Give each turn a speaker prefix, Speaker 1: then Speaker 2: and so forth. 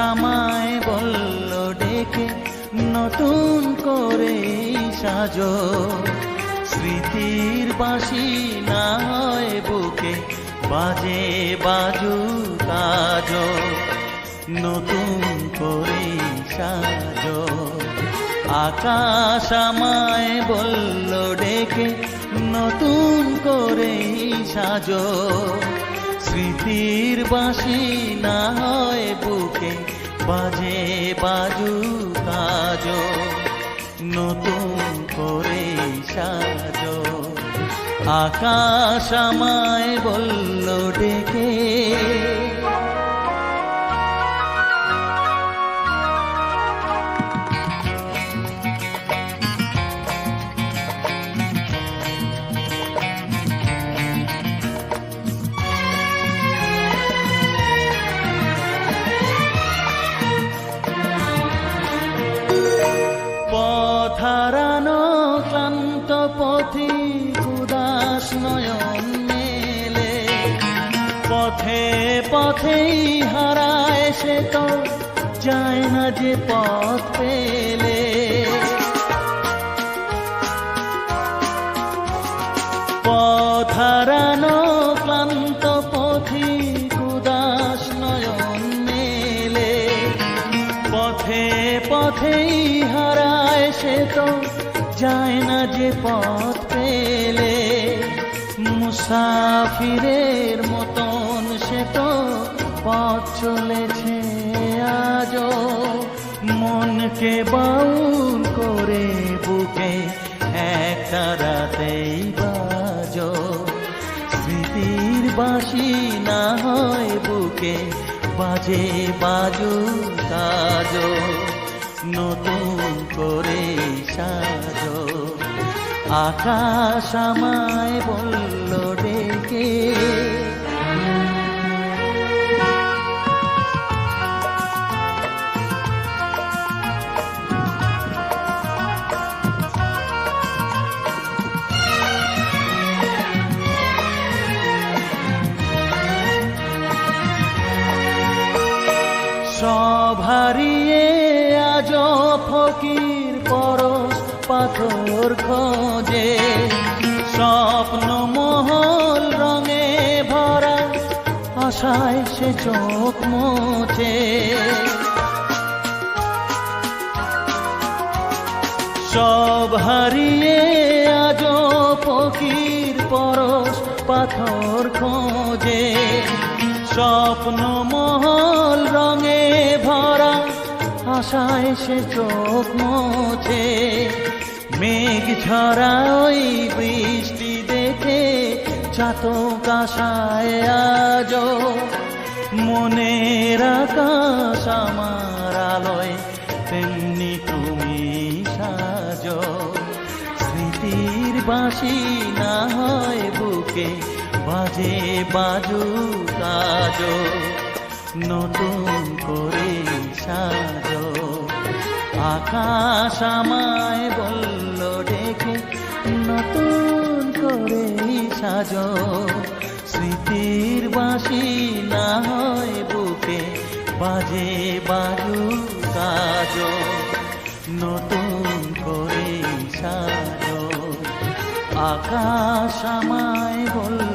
Speaker 1: আমায় বলল ডেকে নতুন করে সাজো, স্মৃতির বাঁশি না হয় বুকে বাজে বাজু কাজো, নতুন করে সাজো। আকাশ আমায় বলল ডেকে নতুন করে সাজো, স্মৃতির বাঁশি না হয় বুকে বাজে বাজু কাজো, নতুন করে সাজো। আকাশ আমায় বলল ডেকে। হারানো ক্লান্ত পথিক উদাস নয়ন মেলে, পথে পথেই হারায় সে তো যায় না যে পথ পেলে। পথ হারানো ক্লান্ত পথিক উদাস নয়ন মেলে, পথে পথেই হারায় সে তো যায় না যে পথ পেলে। মুসাফিরের মতন সে তো পথ চলেছে আজও, মনকে বাউল করে বুকে একটা রাতেই বাজো, স্মৃতির বাঁশি না হয় বুকে বাজে বাজু কাজো, নতুন করে সাজো। আকাশ আমায় বলল ডেকে। সব হারিয়ে আজ ফকির পরশ পাথর খোঁজে, স্বপ্ন মহল রঙে ভরা আশায় সে চোখ মোছে। সব হারিয়ে আজ ফকির পরশ পাথর খোঁজে, স্বপ্ন মহল রঙে ভরা আশায় সে চোখ মোছে। মেঘ ঝরা ওই বৃষ্টি দেখে চাতক আশায় আজো, মনের আকাশ আমার আলোয় তেমনি তুমি সাজো, স্মৃতির বাঁশি না হয় বুকে বাজে বাজু কাজো, নতুন করে সাজো। আকাশ আমায় বলল ডেকে নতুন করে সাজো, স্মৃতির বাঁশি না হয় বুকে বাজে বাজু কাজো, নতুন করে সাজো। আকাশ আমায় বলল